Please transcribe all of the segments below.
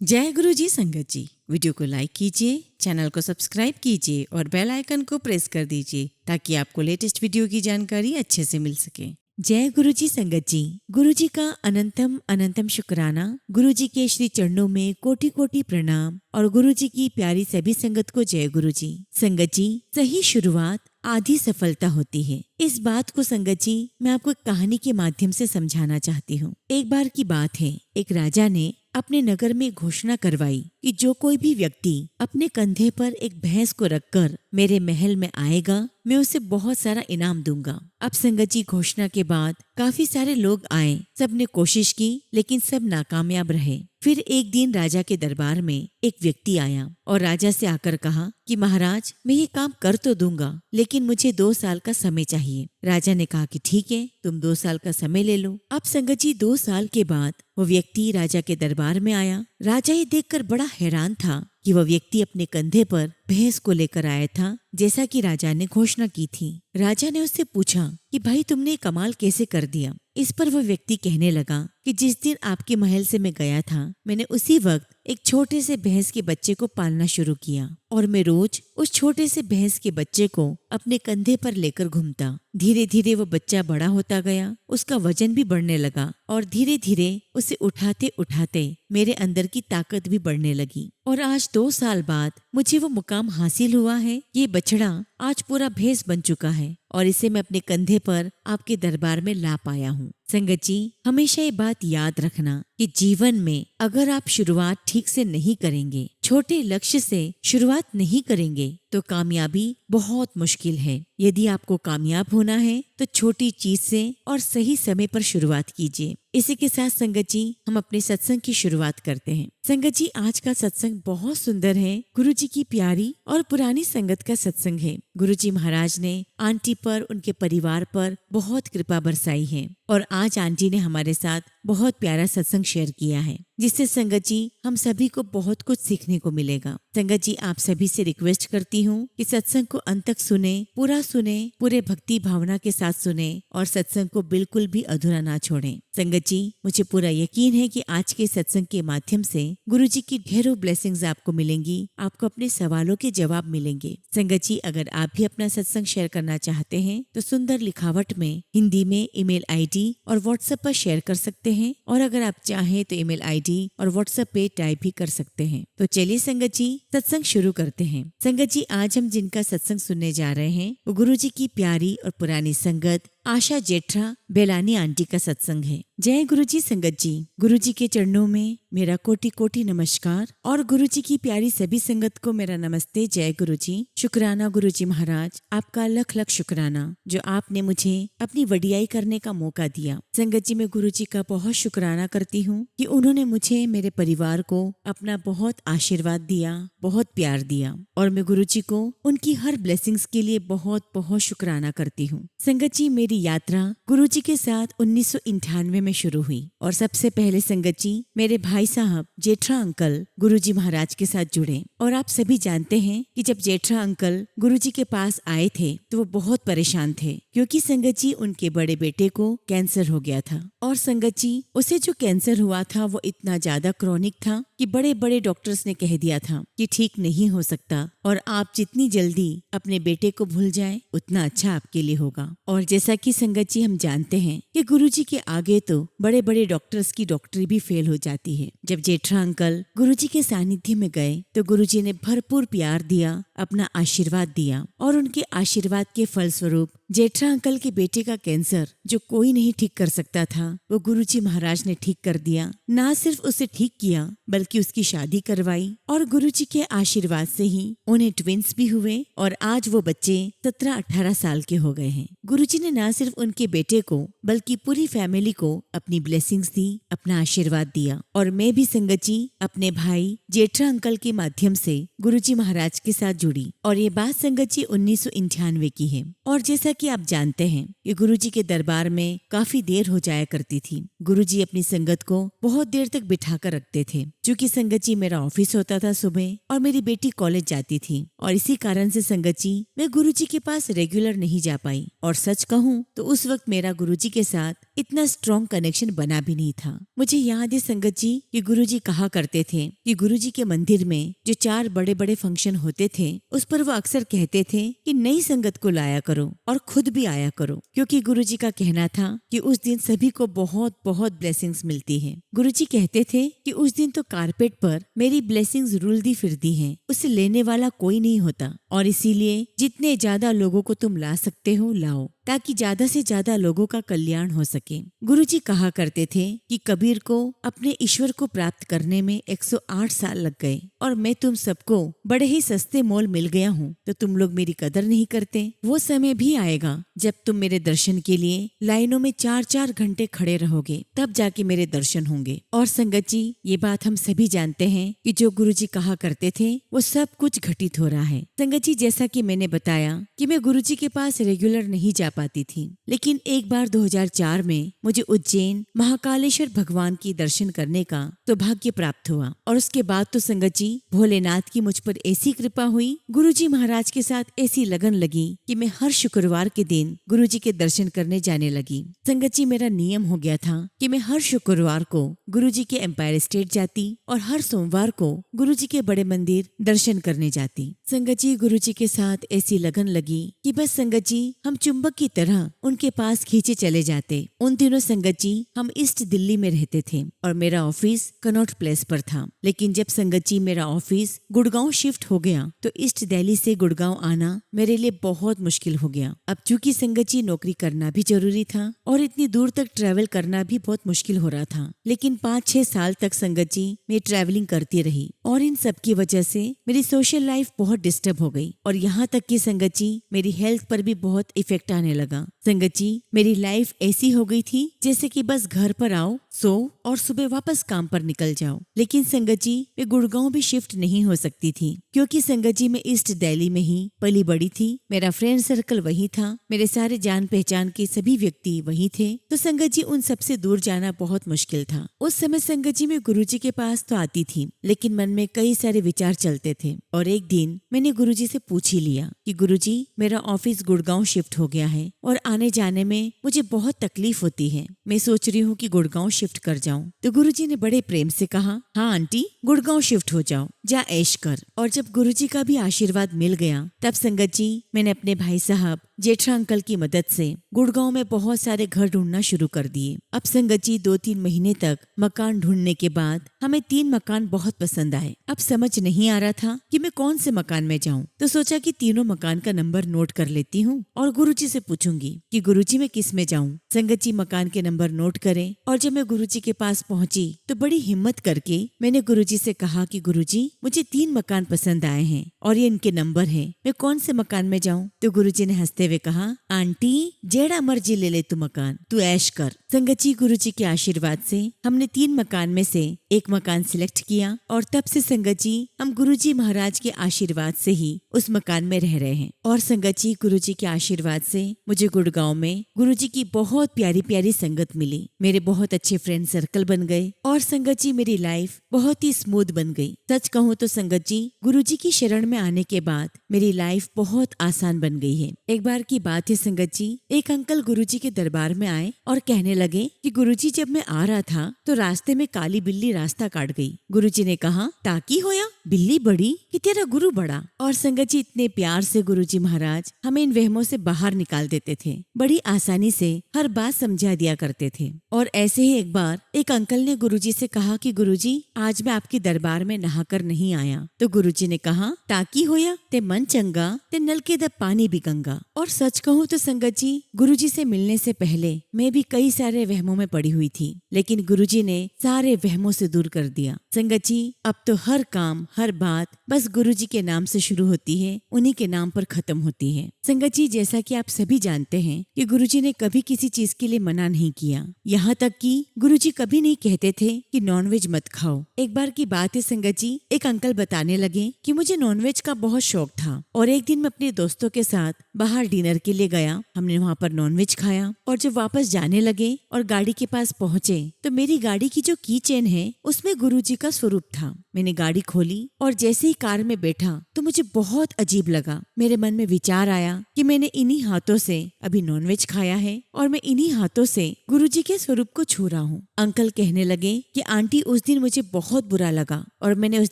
जय गुरु जी संगत जी। वीडियो को लाइक कीजिए, चैनल को सब्सक्राइब कीजिए और बेल आइकन को प्रेस कर दीजिए ताकि आपको लेटेस्ट वीडियो की जानकारी अच्छे से मिल सके। जय गुरु जी संगत जी। गुरु जी का अनंतम अनंतम शुक्राना। गुरु जी के श्री चरणों में कोटि कोटि प्रणाम और गुरु जी की प्यारी सभी संगत को जय गुरु जी। संगत जी, सही शुरुआत आधी सफलता होती है। इस बात को संगत जी मैं आपको एक कहानी के माध्यम से समझाना चाहती हूँ। एक बार की बात है, एक राजा ने अपने नगर में घोषणा करवाई कि जो कोई भी व्यक्ति अपने कंधे पर एक भैंस को रखकर मेरे महल में आएगा, मैं उसे बहुत सारा इनाम दूंगा। अब संगत जी, घोषणा के बाद काफी सारे लोग आए, सबने कोशिश की लेकिन सब नाकामयाब रहे। फिर एक दिन राजा के दरबार में एक व्यक्ति आया और राजा से आकर कहा कि महाराज, मैं ये काम कर तो दूंगा लेकिन मुझे 2 साल का समय चाहिए। राजा ने कहा कि ठीक है, तुम 2 साल का समय ले लो। अब संगत जी, 2 साल के बाद वो व्यक्ति राजा के दरबार में आया। राजा ये देखकर बड़ा हैरान था कि वह व्यक्ति अपने कंधे पर भैंस को लेकर आया था, जैसा कि राजा ने घोषणा की थी। राजा ने उससे पूछा कि भाई, तुमने कमाल कैसे कर दिया। इस पर वह व्यक्ति कहने लगा कि जिस दिन आपके महल से मैं गया था, मैंने उसी वक्त एक छोटे से भैंस के बच्चे को पालना शुरू किया और मैं रोज उस छोटे से भैंस के बच्चे को अपने कंधे पर लेकर घूमता। धीरे धीरे वो बच्चा बड़ा होता गया, उसका वजन भी बढ़ने लगा और धीरे धीरे उसे उठाते उठाते मेरे अंदर की ताकत भी बढ़ने लगी। और आज 2 साल बाद मुझे वो मुकाम हासिल हुआ है। ये बछड़ा आज पूरा भैंस बन चुका है और इसे मैं अपने कंधे पर आपके दरबार में ला पाया हूँ। संगत जी, हमेशा ये बात याद रखना कि जीवन में अगर आप शुरुआत ठीक से नहीं करेंगे, छोटे लक्ष्य से शुरुआत नहीं करेंगे, तो कामयाबी बहुत मुश्किल है। यदि आपको कामयाब होना है तो छोटी चीज से और सही समय पर शुरुआत कीजिए। इसी के साथ संगत जी, हम अपने सत्संग की शुरुआत करते हैं। संगत जी, आज का सत्संग बहुत सुंदर है। गुरु जी की प्यारी और पुरानी संगत का सत्संग है। गुरु जी महाराज ने आंटी पर, उनके परिवार पर बहुत कृपा बरसाई है और आज आंटी ने हमारे साथ बहुत प्यारा सत्संग शेयर किया है, जिससे संगत जी हम सभी को बहुत कुछ सीखने को मिलेगा। संगत जी, आप सभी से रिक्वेस्ट करती हूँ कि सत्संग को अंत तक सुने, पूरे भक्ति भावना के साथ सुने और सत्संग को बिल्कुल भी अधूरा ना छोड़ें। संगत जी, मुझे पूरा यकीन है कि आज के सत्संग के माध्यम से गुरु जी की ढेरों ब्लेसिंग्स आपको मिलेंगी, आपको अपने सवालों के जवाब मिलेंगे। संगत जी, अगर आप भी अपना सत्संग शेयर करना चाहते हैं तो सुंदर लिखावट में हिंदी में ईमेल आईडी और व्हाट्सएप पर शेयर कर सकते हैं और अगर आप चाहें तो ईमेल आईडी और व्हाट्सएप पे टाइप भी कर सकते हैं। तो चलिए संगत जी, सत्संग शुरू करते हैं। संगत जी, आज हम जिनका सत्संग सुनने जा रहे हैं वो गुरु जी की प्यारी और पुरानी संगत आशा जेठा बेलानी आंटी का सत्संग है। जय गुरु जी संगत जी। गुरु जी के चरणों में मेरा कोटि कोटि नमस्कार और गुरु जी की प्यारी सभी संगत को मेरा नमस्ते। जय गुरु जी। शुक्राना गुरु जी महाराज, आपका लख लख शुक्राना जो आपने मुझे अपनी वडियाई करने का मौका दिया। संगत जी, मैं गुरु जी का बहुत शुक्राना करती हूँ कि उन्होंने मुझे, मेरे परिवार को अपना बहुत आशीर्वाद दिया, बहुत प्यार दिया और मैं गुरु जी को उनकी हर ब्लेसिंग्स के लिए बहुत बहुत शुक्राना करती हूँ। संगत जी, मेरी यात्रा गुरु जी के साथ 1998 में शुरू हुई और सबसे पहले संगत जी मेरे भाई साहब जेठा अंकल गुरु जी महाराज के साथ जुड़े। और आप सभी जानते हैं कि जब जेठा अंकल गुरु जी के पास आए थे तो वो बहुत परेशान थे, क्योंकि संगत जी उनके बड़े बेटे को कैंसर हो गया था और संगत जी उसे जो कैंसर हुआ था वो इतना ज्यादा क्रॉनिक था कि बड़े बड़े डॉक्टर्स ने कह दिया था कि ठीक नहीं हो सकता और आप जितनी जल्दी अपने बेटे को भूल जाएं उतना अच्छा आपके लिए होगा। और जैसा कि संगत जी हम जानते हैं कि गुरु जी के आगे तो बड़े बड़े डॉक्टर्स की डॉक्टरी भी फेल हो जाती है। जब जेठा अंकल गुरु जी के सानिध्य में गए तो गुरु जी ने भरपूर प्यार दिया, अपना आशीर्वाद दिया और उनके आशीर्वाद के फलस्वरूप जेठा अंकल के बेटे का कैंसर जो कोई नहीं ठीक कर सकता था वो गुरु जी महाराज ने ठीक कर दिया। ना सिर्फ उसे ठीक किया बल्कि उसकी शादी करवाई और गुरु जी के आशीर्वाद से ही उन्हें ट्विंस भी हुए और आज वो बच्चे 17-18 साल के हो गए हैं। गुरु जी ने ना सिर्फ उनके बेटे को बल्कि पूरी फैमिली को अपनी ब्लेसिंग्स दी, अपना आशीर्वाद दिया और मैं भी संगत जी अपने भाई जेठा अंकल के माध्यम से गुरु जी महाराज के साथ जुड़ी और ये बात संगत जी 1998 की है। और जैसा कि आप जानते हैं कि गुरु जी के दरबार में काफी देर हो जाया करती थी। गुरु जी अपनी संगत को बहुत देर तक बिठा कर रखते थे चूँकि संगत जी मेरा ऑफिस होता था सुबह और मेरी बेटी कॉलेज जाती थी, और इसी कारण से संगत जी मैं गुरुजी के पास रेगुलर नहीं जा पाई। और सच कहूँ तो उस वक्त मेरा गुरुजी के साथ इतना स्ट्रॉन्ग कनेक्शन बना भी नहीं था। मुझे याद है संगत जी कि गुरुजी कहा करते थे कि गुरुजी के मंदिर में जो 4 बड़े बड़े फंक्शन होते थे उस पर वो अक्सर कहते थे कि नई संगत को लाया करो और खुद भी आया करो, क्योंकि गुरुजी का कहना था कि उस दिन सभी को बहुत बहुत ब्लेसिंग्स मिलती है। गुरुजी कहते थे कि उस दिन तो कारपेट पर मेरी ब्लेसिंग्स रुलती फिरती हैं, उसे लेने वाला कोई नहीं होता, और इसीलिए जितने ज्यादा लोगों को तुम ला सकते हो लाओ, ताकि ज्यादा से ज्यादा लोगों का कल्याण हो सके। गुरुजी कहा करते थे कि कबीर को अपने ईश्वर को प्राप्त करने में 108 साल लग गए, और मैं तुम सबको बड़े ही सस्ते मोल मिल गया हूँ, तो तुम लोग मेरी कदर नहीं करते। वो समय भी आएगा जब तुम मेरे दर्शन के लिए लाइनों में 4-4 घंटे खड़े रहोगे, तब जाके मेरे दर्शन होंगे। और संगत जी ये बात हम सभी जानते हैं कि जो गुरुजी कहा करते थे वो सब कुछ घटित हो रहा है। संगत जी जैसा कि मैंने बताया कि मैं गुरुजी के पास रेगुलर नहीं जा पाती थी, लेकिन एक बार 2004 में मुझे उज्जैन महाकालेश्वर भगवान की दर्शन करने का सौभाग्य प्राप्त हुआ, और उसके बाद तो संगत जी भोलेनाथ की मुझ पर ऐसी कृपा हुई, गुरुजी महाराज के साथ ऐसी लगन लगी कि मैं हर शुक्रवार के दिन गुरुजी के दर्शन करने जाने लगी। संगत जी मेरा नियम हो गया था कि मैं हर शुक्रवार को गुरुजी के एम्पायर स्टेट जाती और हर सोमवार को गुरुजी के बड़े मंदिर दर्शन करने जाती। संगत जी गुरुजी के साथ ऐसी लगन लगी कि बस संगत जी हम चुंबक की तरह उनके पास खींचे चले जाते। उन दिनों संगत जी हम ईस्ट दिल्ली में रहते थे और मेरा ऑफिस कनॉट प्लेस पर था, लेकिन जब संगत जी मेरा ऑफिस गुड़गांव शिफ्ट हो गया तो ईस्ट दिल्ली से गुड़गांव आना मेरे लिए बहुत मुश्किल हो गया। अब चूंकि संगत जी नौकरी करना भी जरूरी था और इतनी दूर तक ट्रैवल करना भी बहुत मुश्किल हो रहा था, लेकिन 5-6 साल तक संगत जी मैं ट्रैवलिंग करती रही, और इन सब की वजह से मेरी सोशल लाइफ बहुत डिस्टर्ब हो गई, और यहाँ तक कि संगत जी मेरी हेल्थ पर भी बहुत इफेक्ट आने लगा। संगत जी मेरी लाइफ ऐसी हो गई थी जैसे कि बस घर पर आओ, सो और सुबह वापस काम पर निकल जाओ। लेकिन संगत जी मैं गुड़गांव भी शिफ्ट नहीं हो सकती थी, क्योंकि संगत जी मैं ईस्ट दिल्ली में ही पली बड़ी थी, मेरा फ्रेंड सर्कल वही था, मेरे सारे जान पहचान के सभी व्यक्ति वही थे, तो संगत जी उन सबसे दूर जाना बहुत मुश्किल था। उस समय संगत जी मैं गुरुजी के पास तो आती थी, लेकिन मन में कई सारे विचार चलते थे, और एक दिन मैंने गुरुजी से पूछ ही लिया कि गुरुजी मेरा ऑफिस गुड़गांव शिफ्ट हो गया है और आने जाने में मुझे बहुत तकलीफ होती है, मैं सोच रही हूँ कि गुड़गांव शिफ्ट कर जाऊं। तो गुरुजी ने बड़े प्रेम से कहा, हाँ आंटी गुड़गांव शिफ्ट हो जाओ, जा ऐश कर। और जब गुरुजी का भी आशीर्वाद मिल गया तब संगत जी मैंने अपने भाई साहब जेठा अंकल की मदद से गुड़गांव में बहुत सारे घर ढूंढना शुरू कर दिए। अब संगत जी 2-3 महीने तक मकान ढूंढने के बाद हमें 3 मकान बहुत पसंद आए। अब समझ नहीं आ रहा था कि मैं कौन से मकान में जाऊं, तो सोचा कि तीनों मकान का नंबर नोट कर लेती हूँ और गुरुजी से पूछूंगी कि गुरुजी मैं किस में जाऊं। संगत जी मकान के नंबर नोट करें, और जब मैं गुरुजी के पास पहुंची तो बड़ी हिम्मत करके मैंने गुरुजी से कहा कि गुरुजी मुझे 3 मकान पसंद आए हैं और ये इनके नंबर है, मैं कौन से मकान में जाऊं। तो गुरुजी ने हंसते हुए कहा, आंटी जेड़ा मर्जी ले ले तू मकान, तू ऐश कर। संगत जी गुरुजी के आशीर्वाद से हमने 3 मकान में से एक मकान सिलेक्ट किया, और तब से संगत जी हम गुरुजी महाराज के आशीर्वाद से ही उस मकान में रह रहे हैं। और संगत जी गुरुजी के आशीर्वाद से मुझे गुड़गांव में गुरुजी की बहुत प्यारी प्यारी संगत मिली, मेरे बहुत अच्छे फ्रेंड सर्कल बन गए, और संगत जी मेरी लाइफ बहुत ही स्मूथ बन गई। सच कहूँ तो संगत जी गुरुजी की शरण में आने के बाद मेरी लाइफ बहुत आसान बन गई है। एक बार की बात है संगत जी, एक अंकल गुरुजी के दरबार में आए और कहने लगे कि गुरुजी जब मैं आ रहा था तो रास्ते में काली बिल्ली रास्ता काट गई। गुरुजी ने कहा, ताकि होया बिल्ली बड़ी कि तेरा गुरु बड़ा। और संगत जी इतने प्यार से गुरुजी महाराज हमें इन वहमों से बाहर निकाल देते थे, बड़ी आसानी से हर बात समझा दिया करते थे। और ऐसे ही एक बार एक अंकल ने गुरुजी से कहा कि गुरुजी आज मैं आपके दरबार में नहाकर नहीं आया। तो गुरुजी ने कहा, ताकि होया ते मन चंगा ते नलके द पानी भी गंगा। और सच कहूँ तो संगत जी गुरुजी से मिलने से पहले मैं भी कई सारे वहमों में पड़ी हुई थी, लेकिन गुरुजी ने सारे वहमों से दूर कर दिया। संगत जी अब तो हर काम हर बात बस गुरुजी के नाम से शुरू होती है, उन्हीं के नाम पर खत्म होती है। संगत जी, जैसा कि आप सभी जानते हैं कि गुरुजी ने कभी किसी चीज के लिए मना नहीं किया। यहाँ तक कि गुरुजी कभी नहीं कहते थे कि नॉनवेज मत खाओ। एक बार की बात है संगत जी, एक अंकल बताने लगे कि मुझे नॉनवेज का बहुत शौक था और एक दिन मैं अपने दोस्तों के साथ बाहर डिनर के लिए गया। हमने वहाँ पर नॉनवेज खाया और जब वापस जाने लगे और गाड़ी के पास पहुँचे तो मेरी गाड़ी की जो की चेन है उसमें गुरुजी का स्वरूप था। मैंने गाड़ी खोली और जैसे ही कार में बैठा तो मुझे बहुत अजीब लगा। मेरे मन में विचार आया कि मैंने इन्हीं हाथों से अभी नॉनवेज खाया है और मैं इन्हीं हाथों से गुरुजी के स्वरूप को छू रहा हूँ। अंकल कहने लगे कि आंटी, उस दिन मुझे बहुत बुरा लगा और मैंने उस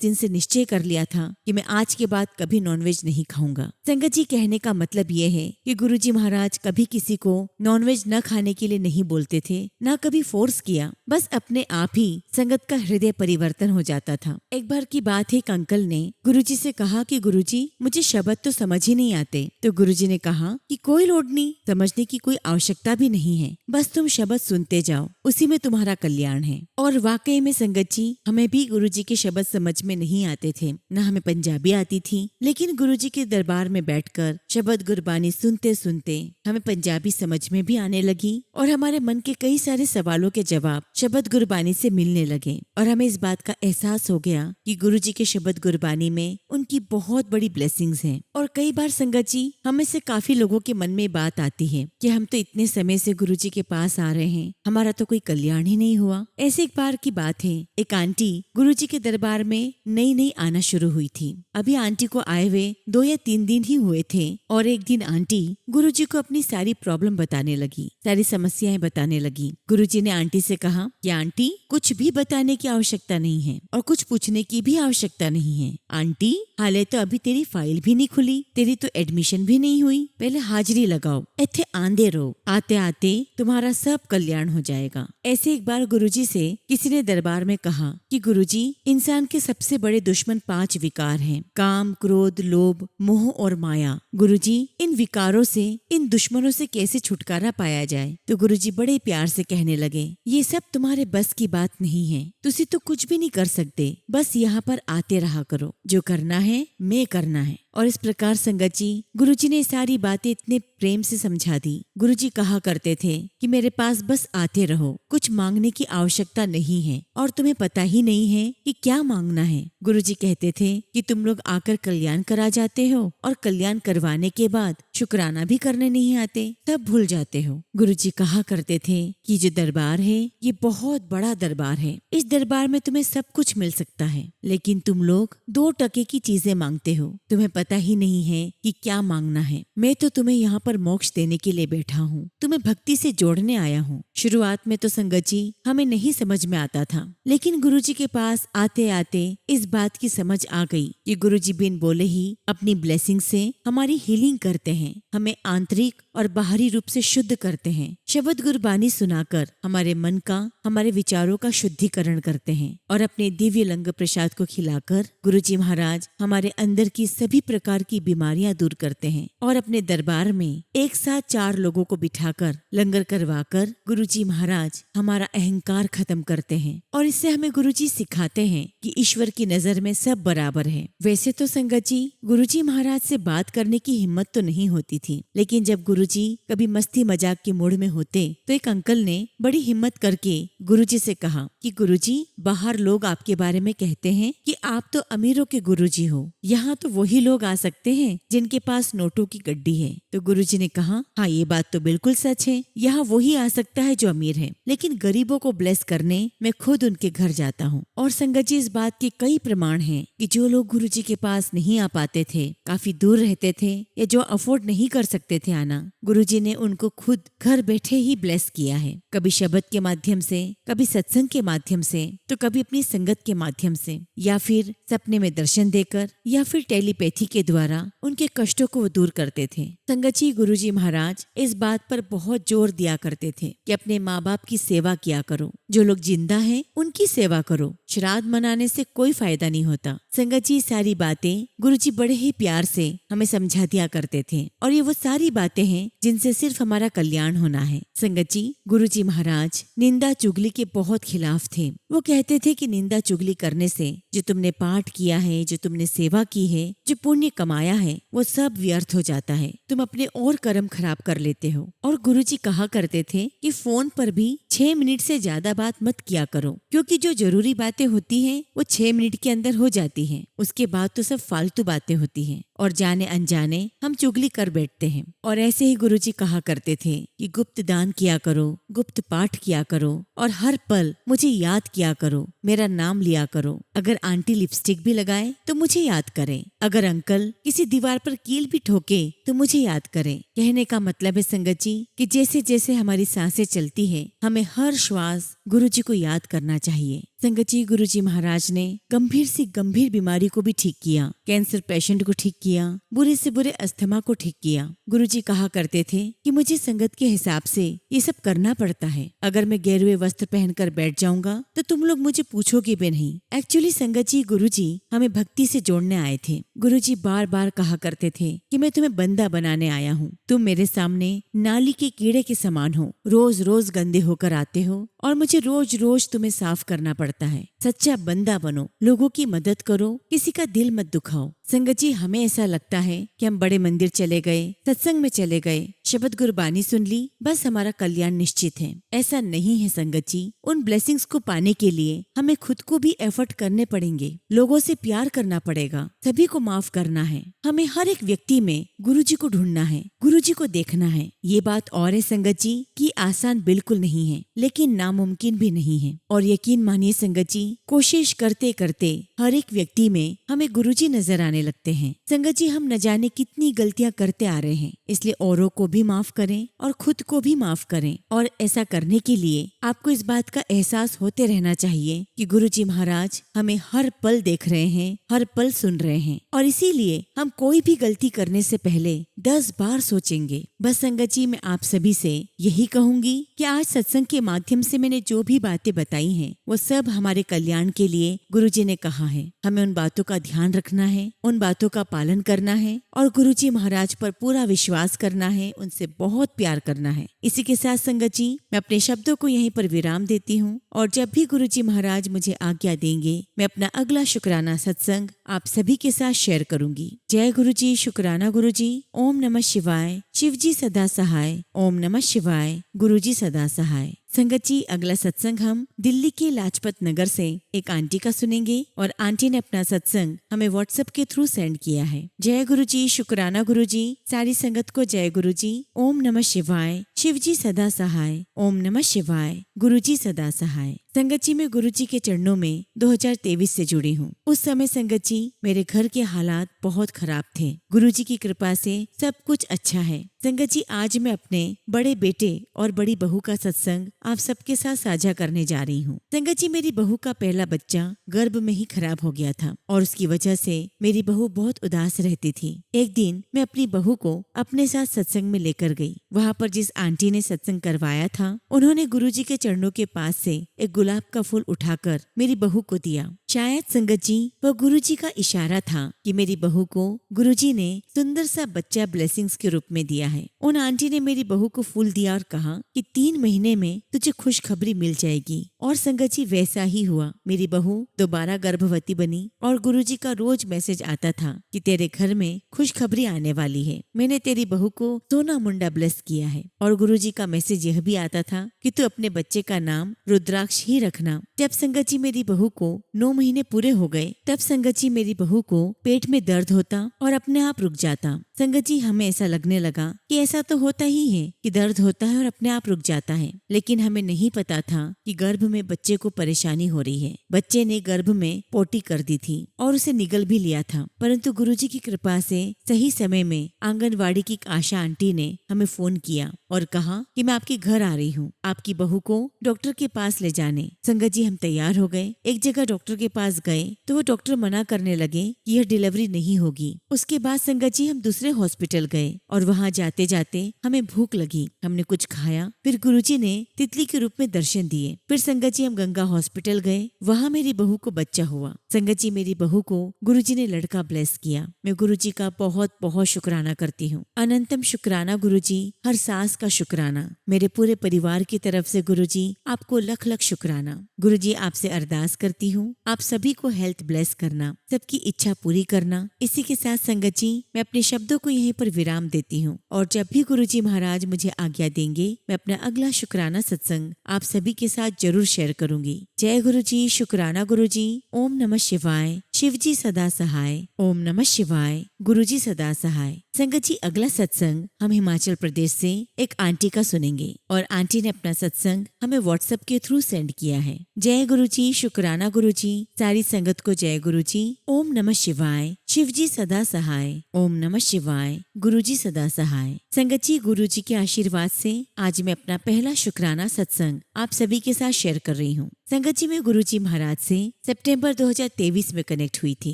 दिन से निश्चय कर लिया था कि मैं आज के बाद कभी नॉनवेज नहीं खाऊंगा। संगत जी, कहने का मतलब ये है कि गुरुजी महाराज कभी किसी को नॉनवेज न खाने के लिए नहीं बोलते थे, न कभी फोर्स किया, बस अपने आप ही संगत का हृदय परिवर्तन हो जाता था। एक बार की बात है, एक अंकल ने गुरुजी से कहा कि गुरुजी, मुझे शब्द तो समझ ही नहीं आते। तो गुरुजी ने कहा कि कोई लोड नहीं, समझने की कोई आवश्यकता भी नहीं है, बस तुम शब्द सुनते जाओ, उसी में तुम्हारा कल्याण है। और वाकई में संगत जी, हमें भी गुरुजी के शब्द समझ में नहीं आते थे, न हमें पंजाबी आती थी, लेकिन गुरुजी के दरबार में बैठकर शब्द गुरबानी सुनते सुनते हमें पंजाबी समझ में भी आने लगी और हमारे मन के कई सारे सवालों के जवाब शब्द गुरबानी से मिलने लगे और हमें इस बात का एहसास हो गया कि गुरुजी के शब्द गुरबानी में उनकी बहुत बड़ी ब्लेसिंग्स हैं। और कई बार संगत जी, हमें से काफी लोगों के मन में बात आती है कि हम तो इतने समय से गुरुजी के पास आ रहे हैं, हमारा तो कोई कल्याण ही नहीं हुआ। ऐसे एक बार की बात है, एक आंटी गुरुजी के दरबार में नई नई आना शुरू हुई थी। अभी आंटी को आए हुए 2 या 3 दिन ही हुए थे और एक दिन आंटी गुरुजी को अपनी सारी प्रॉब्लम बताने लगी, सारी समस्याएं बताने लगी। गुरुजी ने आंटी से कहा कि आंटी, कुछ भी बताने की आवश्यकता नहीं है और कुछ पूछने की भी आवश्यकता नहीं है। आंटी, हाले तो अभी तेरी फाइल भी नहीं खुली, तेरी तो एडमिशन भी नहीं हुई, पहले हाजिरी लगाओ, इत्थे आंदे रहो, आते आते तुम्हारा सब कल्याण हो जाएगा। ऐसे एक बार गुरुजी से किसी ने दरबार में कहा कि गुरुजी, इंसान के सबसे बड़े दुश्मन 5 विकार हैं, काम, क्रोध, लोभ, मोह और माया। गुरुजी, इन विकारों से, इन दुश्मनों से कैसे छुटकारा पाया जाए? तो गुरुजी बड़े प्यार से कहने लगे, ये सब तुम्हारे बस की बात नहीं है, तुसी तो कुछ भी नहीं कर सकते, बस यहाँ पर आते रहा करो, जो करना है मैं करना है। और इस प्रकार संगत जी, गुरुजी ने सारी बातें इतने प्रेम से समझा दी। गुरुजी कहा करते थे कि मेरे पास बस आते रहो, कुछ मांगने की आवश्यकता नहीं है और तुम्हें पता ही नहीं है कि क्या मांगना है। गुरुजी कहते थे कि तुम लोग आकर कल्याण करा जाते हो और कल्याण करवाने के बाद शुक्राना भी करने नहीं आते, सब भूल जाते हो। गुरुजी कहा करते थे कि जो दरबार है ये बहुत बड़ा दरबार है, इस दरबार में तुम्हें सब कुछ मिल सकता है, लेकिन तुम लोग 2 टके की चीजें मांगते हो, तुम्हें पता ही नहीं है कि क्या मांगना है। मैं तो तुम्हें यहाँ पर मोक्ष देने के लिए बैठा हूँ, तुम्हें भक्ति से जोड़ने आया हूँ। शुरुआत में तो संगत जी हमें नहीं समझ में आता था, लेकिन गुरुजी के पास आते आते इस बात की समझ आ गई कि गुरुजी बिन बोले ही अपनी ब्लेसिंग से हमारी हीलिंग करते हैं, हमें आंतरिक और बाहरी रूप से शुद्ध करते हैं। शब्द गुरबानी सुनाकर हमारे मन का, हमारे विचारों का शुद्धिकरण करते हैं और अपने दिव्य लंग प्रसाद को खिलाकर गुरुजी महाराज हमारे अंदर की सभी प्रकार की बीमारियां दूर करते हैं और अपने दरबार में एक साथ 4 लोगों को बिठाकर लंगर करवाकर गुरुजी महाराज हमारा अहंकार खत्म करते हैं। और इससे हमें गुरुजी सिखाते हैं कि ईश्वर की नजर में सब बराबर है। वैसे तो संगत जी गुरुजी महाराज से बात करने की हिम्मत तो नहीं होती थी, लेकिन जब गुरुजी कभी मस्ती मजाक के मूड में होते तो एक अंकल ने बड़ी हिम्मत करके गुरुजी से कहा कि गुरुजी, बाहर लोग आपके बारे में कहते हैं कि आप तो अमीरों के गुरुजी हो, यहाँ तो वही लोग आ सकते हैं जिनके पास नोटों की गड्डी है। तो गुरुजी ने कहा, हाँ ये बात तो बिल्कुल सच है, यहाँ वही आ सकता है जो अमीर है, लेकिन गरीबों को ब्लेस करने मैं खुद उनके घर जाता हूँ। और संगत जी, इस बात के कई प्रमाण हैं कि जो लोग गुरुजी के पास नहीं आ पाते थे, काफी दूर रहते थे या जो अफोर्ड नहीं कर सकते थे आना, गुरुजी ने उनको खुद घर बैठे ही ब्लेस किया है। कभी शब्द के माध्यम से, कभी सत्संग के माध्यम से, तो कभी अपनी संगत के माध्यम से, या फिर सपने में दर्शन देकर, या फिर टेलीपैथी के द्वारा उनके कष्टों को वो दूर करते थे। संगत जी, गुरुजी महाराज इस बात पर बहुत जोर दिया करते थे कि अपने माँ बाप की सेवा किया करो, जो लोग जिंदा हैं उनकी सेवा करो, श्राद्ध मनाने से कोई फायदा नहीं होता। संगत जी, सारी बातें गुरुजी बड़े ही प्यार से हमें समझा दिया करते थे और ये वो सारी बातें हैं जिनसे सिर्फ हमारा कल्याण होना है। संगत जी, गुरुजी महाराज निंदा चुगली के बहुत खिलाफ थे। वो कहते थे कि निंदा चुगली करने से जो तुमने पाठ किया है, जो तुमने सेवा की है, जो पुण्य कमाया है, वो सब व्यर्थ हो जाता है। तुम अपने और कर्म खराब कर लेते हो। और गुरुजी कहा करते थे कि फोन पर भी 6 मिनट से ज्यादा बात मत किया करो, क्योंकि जो जरूरी बातें होती हैं वो 6 मिनट के अंदर हो जाती हैं। उसके बाद तो सब फालतू बातें होती हैं और जाने अनजाने हम चुगली कर बैठते हैं। और ऐसे ही गुरुजी कहा करते थे कि गुप्त दान किया करो, गुप्त पाठ किया करो और हर पल मुझे याद किया करो, मेरा नाम लिया करो। अगर आंटी लिपस्टिक भी लगाए तो मुझे याद करें, अगर अंकल किसी दीवार पर कील भी ठोके तो मुझे याद करें। कहने का मतलब है संगत जी कि जैसे जैसे हमारी सांसें चलती है, हमें हर श्वास गुरुजी को याद करना चाहिए। संगत जी, गुरुजी महाराज ने गंभीर से गंभीर बीमारी को भी ठीक किया, कैंसर पेशेंट को ठीक किया, बुरे से बुरे अस्थमा को ठीक किया। गुरुजी कहा करते थे कि मुझे संगत के हिसाब से ये सब करना पड़ता है। अगर मैं गेरुए वस्त्र पहनकर बैठ जाऊंगा तो तुम लोग मुझे पूछोगे भी नहीं। एक्चुअली संगत जी, गुरुजी हमें भक्ति से जोड़ने आए थे। गुरुजी बार बार कहा करते थे कि मैं तुम्हें बंदा बनाने आया हूँ। तुम मेरे सामने नाली के कीड़े के समान हो, रोज रोज गंदे होकर आते हो और मुझे रोज रोज तुम्हें साफ करना पड़ता है। सच्चा बंदा बनो, लोगों की मदद करो, किसी का दिल मत दुखाओ। संगत जी, हमें ऐसा लगता है कि हम बड़े मंदिर चले गए, सत्संग में चले गए, शब्द गुरबानी सुन ली, बस हमारा कल्याण निश्चित है। ऐसा नहीं है संगत जी। उन ब्लेसिंग्स को पाने के लिए हमें खुद को भी एफर्ट करने पड़ेंगे, लोगों से प्यार करना पड़ेगा, सभी को माफ करना है। हमें हर एक व्यक्ति में गुरुजी को ढूंढना है, गुरुजी को देखना है। ये बात और है संगत जी कि आसान बिल्कुल नहीं है, लेकिन नामुमकिन भी नहीं है। और यकीन मानिए संगत जी, कोशिश करते करते हर एक व्यक्ति में हमें गुरुजी नजर आने लगते हैं। संगत जी, हम न जाने कितनी गलतियां करते आ रहे हैं, इसलिए औरों को भी माफ करें और खुद को भी माफ करें। और ऐसा करने के लिए आपको इस बात का एहसास होते रहना चाहिए कि गुरुजी महाराज हमें हर पल देख रहे हैं, हर पल सुन रहे हैं, और इसीलिए हम कोई भी गलती करने से पहले 10 बार सोचेंगे। बस संगत जी, मैं आप सभी से यही कहूंगी कि आज सत्संग के माध्यम से मैंने जो भी बातें बताई हैं वो सब हमारे कल्याण के लिए गुरुजी ने कहा है। हमें उन बातों का ध्यान रखना है, उन बातों का पालन करना है और गुरुजी महाराज पर पूरा विश्वास करना है, उनसे बहुत प्यार करना है। इसी के साथ संगत जी, मैं अपने शब्दों को यहीं पर विराम देती हूँ और जब भी गुरुजी महाराज मुझे आज्ञा देंगे, मैं अपना अगला शुक्राना सत्संग आप सभी के साथ शेयर करूंगी। जय गुरुजी, शुक्राना गुरुजी। ओम नमः शिवाय। शिवजी सदा सहाय। ओम नमः शिवाय। गुरुजी सदा सहाय। संगत जी, अगला सत्संग हम दिल्ली के लाजपत नगर से एक आंटी का सुनेंगे और आंटी ने अपना सत्संग हमें व्हाट्सएप के थ्रू सेंड किया है। जय गुरुजी, शुक्राना गुरुजी। सारी संगत को जय गुरुजी। ओम नमः शिवाय। शिवजी सदा सहाय। ओम नमः शिवाय। गुरुजी सदा सहाय। संगत जी, मैं गुरुजी के चरणों में 2023 से जुड़ी हूँ। उस समय संगत जी मेरे घर के हालात बहुत खराब थे। गुरुजी की कृपा से सब कुछ अच्छा है। संगत जी, आज मैं अपने बड़े बेटे और बड़ी बहू का सत्संग आप सबके साथ साझा करने जा रही हूँ। संगत जी, मेरी बहू का पहला बच्चा गर्भ में ही खराब हो गया था और उसकी वजह से मेरी बहू बहुत उदास रहती थी। एक दिन मैं अपनी बहू को अपने साथ सत्संग में लेकर गई। वहाँ पर जिस आंटी ने सत्संग करवाया था, उन्होंने गुरुजी के चरणों के पास से एक गुलाब का फूल उठाकर मेरी बहू को दिया। शायद संगत जी वह गुरुजी का इशारा था कि मेरी बहू को गुरुजी ने सुंदर सा बच्चा ब्लेसिंग्स के रूप में दिया है। उन आंटी ने मेरी बहू को फूल दिया और कहा कि 3 महीने में तुझे खुशखबरी मिल जाएगी। और संगत जी वैसा ही हुआ। मेरी बहू दोबारा गर्भवती बनी और गुरुजी का रोज मैसेज आता था कि तेरे घर में खुशखबरी आने वाली है, मैंने तेरी बहू को सोना मुंडा ब्लेस किया है। और गुरुजी का मैसेज यह भी आता था कि तू अपने बच्चे का नाम रुद्राक्ष ही रखना। जब संगत जी मेरी बहू को 9 महीने पूरे हो गए, तब संगत जी मेरी बहू को पेट में दर्द होता और अपने आप रुक जाता। संगत जी, हमें ऐसा लगने लगा कि ऐसा तो होता ही है कि दर्द होता है और अपने आप रुक जाता है, लेकिन हमें नहीं पता था कि गर्भ में बच्चे को परेशानी हो रही है। बच्चे ने गर्भ में पोटी कर दी थी और उसे निगल भी लिया था, परंतु गुरुजी की कृपा से सही समय में आंगनवाड़ी की आशा आंटी ने हमें फोन किया और कहा कि मैं आपके घर आ रही हूँ, आपकी बहू को डॉक्टर के पास ले जाने। संगत जी, हम तैयार हो गए। एक जगह डॉक्टर के पास गए तो वो डॉक्टर मना करने लगे कि यह डिलीवरी नहीं होगी। उसके बाद संगत जी हम दूसरे हॉस्पिटल गए और वहाँ जाते जाते हमें भूख लगी। हमने कुछ खाया, फिर गुरुजी ने तितली के रूप में दर्शन दिए। फिर संगत जी हम गंगा हॉस्पिटल गए, वहाँ मेरी बहू को बच्चा हुआ। संगत जी मेरी बहू को गुरुजी ने लड़का ब्लेस किया। मैं गुरुजी का बहुत बहुत शुक्राना करती हूँ। अनंतम शुक्राना गुरुजी, हर सांस का शुक्राना। मेरे पूरे परिवार की तरफ से गुरुजी आपको लख लख शुक्राना। गुरुजी आपसे अरदास करती हूँ, आप सभी को हेल्थ ब्लेस करना, सबकी इच्छा पूरी करना। इसी के साथ संगत जी मैं अपने शब्दों को यहीं पर विराम देती हूँ और जब भी गुरुजी महाराज मुझे आज्ञा देंगे मैं अपना अगला शुक्राना सत्संग आप सभी के साथ जरूर शेयर करूंगी। जय गुरुजी, शुक्राना गुरुजी। ओम नमः शिवाय। शिवजी सदा सहाय। ओम नमः शिवाय। गुरुजी सदा सहाय। संगत जी अगला सत्संग हम हिमाचल प्रदेश से एक आंटी का सुनेंगे और आंटी ने अपना सत्संग हमें व्हाट्सएप के थ्रू सेंड किया है। जय गुरुजी, शुक्राना गुरुजी। सारी संगत को जय गुरुजी। ओम नमः शिवाय। शिवजी सदा सहाय। ओम नमः शिवाय। गुरुजी सदा सहाय। संगत जी गुरुजी के आशीर्वाद से आज मैं अपना पहला शुक्राना सत्संग आप सभी के साथ शेयर कर रही हूँ। संगत जी मैं गुरुजी महाराज से सितंबर 2023 में कनेक्ट हुई थी।